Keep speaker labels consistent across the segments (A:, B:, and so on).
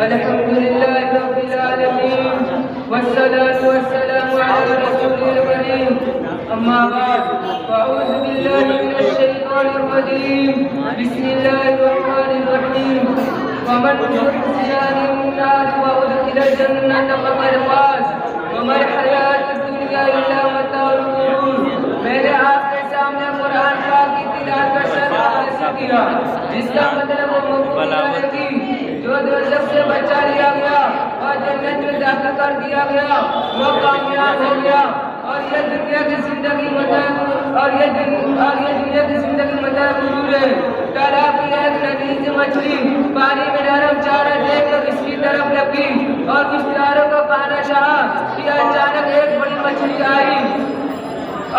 A: अल्हम्दुलिल्लाहि रब्बिल आलमीन वस्सलातु वस्सलामु अला रसूलिल करीम अम्मा बाद फ़अऊज़ु बिल्लाहि मिनश शैतानिर रजीम बिस्मिल्लाहिर रहमानिर रहीम वमन युज़िलानि मिन्नार व उदखिलल जन्नत फ़क़द फ़ाज़ वमल हयातुद दुनिया इल्ला मताउल गुरूर। मैंने आपके सामने कुरान पाक की तिलावत का शर्ह किया, जिसका मतलब वो मुक्ति जो दोज़ख से बचा लिया गया और जन्नत में दाखिल कर दिया गया वो कामयाब हो गया। और ये दुनिया की जिंदगी गुरूर है। तालाब की एक नदी से मछली पानी में नरम चारा देखकर इसकी तरफ लगी और उस चारों को पाना चाहा कि अचानक एक बड़ी मछली आई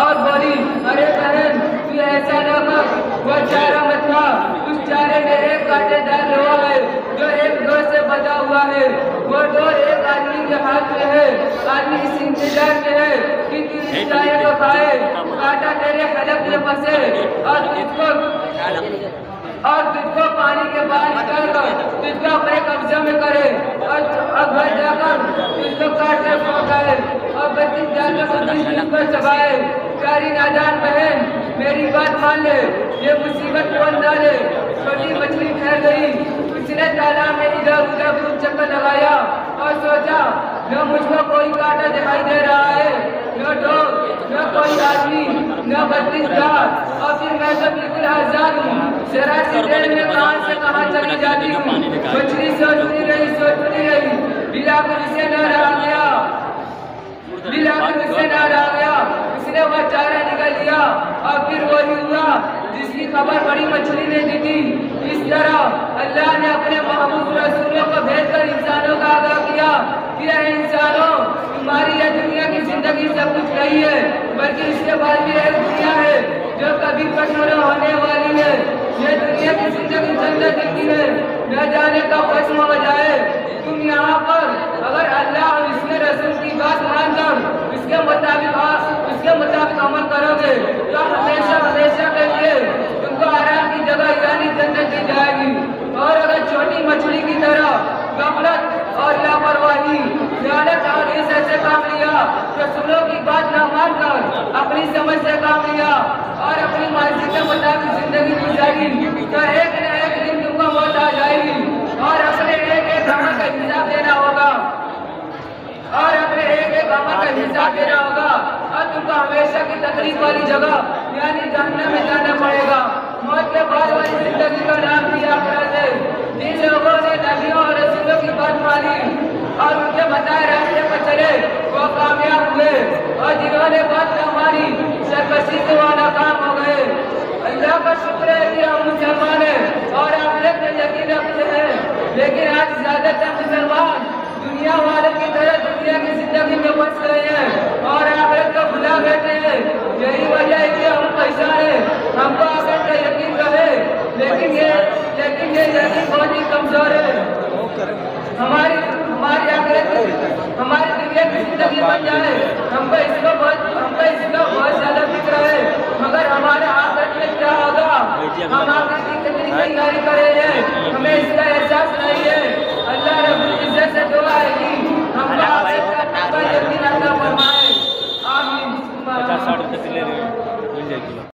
A: और बोली, अरे बहन तू ऐसा न कर, वो चारा मत खा। उस चारे में एक कांटेदार लोहा है जो एक डोर से बंधा हुआ है। वो डोर एक आदमी के हाथ में है। आदमी इस इंतजार में है कि तू इस चारे को खाए, कांटा तेरे हलक में फंसे और तुझको पानी के बाहर निकालकर तुझको अपने कब्जा में करे और घर जाकर तुझको काट कर पहुंचाए और बत्तीस जाकर पर चबाए। प्यारी नादान बहन मेरी बात मान ले, ये मुसीबत कौन डाले। छोटी मछली ठहर गई। उसने तालाब में इधर उधर खूब चक्कर लगाया और सोचा न मुझको कोई कांटा दिखाई दे रहा है, न डोर, न कोई आदमी, न बत्तीस जात, और फिर मैं तो बिल्कुल आजाद हूँ। जरा सी देर में कहाँ से कहाँ चली जाती हूँ। मछली सोचती रही बिलाकर उसे न रहा गया। उसने वह चारा निकल लिया और फिर वही हुआ जिसकी खबर बड़ी मछली ने दी थी। इस तरह अल्लाह ने अपने महबूब रसूलों को भेजकर इंसानों का आगाह किया कि इंसानों, तुम्हारी यह दुनिया की जिंदगी सब कुछ नहीं है, बल्कि इसके बाद भी एक दुनिया है जो कभी खत्म न होने वाली है। यह दुनिया की जिंदगी जन्नत दिखती है, न जाने कब खत्म हो जाए। तुम यहाँ पर अगर अल्लाह और इसके रसूल की बात मानकर उसके मुताबिक अमल करोगे तो हमेशा हमेशा के लिए तुमको आराम की जगह यानी जन्नत दी जाएगी। और अगर छोटी मछली की तरह गफलत और लापरवाही, ज़ियादत और हिस्से से काम लिया, रसूलों की बात न मानकर अपनी समझ से काम लिया और अपनी मर्जी के मुताबिक जिंदगी गुजारी तो एक न एक दिन तुमको मौत आ जाएगी और अपने एक एक अमल का हिसाब देना होगा और तुमको हमेशा की तकलीफ वाली जगह यानी जहन्नम में जाना पड़ेगा। मौत के बाद वाली जिंदगी का नाम दिया आखिरत है। जिन लोगों ने नबियों और रसूलों की बात मानी और उनके बताए रास्ते पर चले वो कामयाब हुए, और जिन्होंने बात न मानी सरकशी से वो नाकाम हो गए। अल्लाह का शुक्र है कि हम मुसलमान हैं और आखिरत में यकीन रखते हैं, लेकिन आज ज्यादातर मुसलमान दुनिया वालों की तरह दुनिया की जिंदगी में फंस गए हैं और आखिरत को भुला बैठे हैं। यही वजह है कि हम परेशान हैं। हमको आखिरत का यकीन रहे, लेकिन ये यकीन बहुत ही कमजोर है। हमारी दुनिया की जिंदगी बन जाए, हमको इसका बहुत ज्यादा फिक्र है, मगर हमारे आखिरत में क्या होगा हम आखिरत की कितनी तैयारी कर रहे हैं, हमें इसका एहसास नहीं है। अल्लाह रब्बुल इज्जत से दुआ है कि हमको आखिरत का यकीन अता फरमाए। आमीन।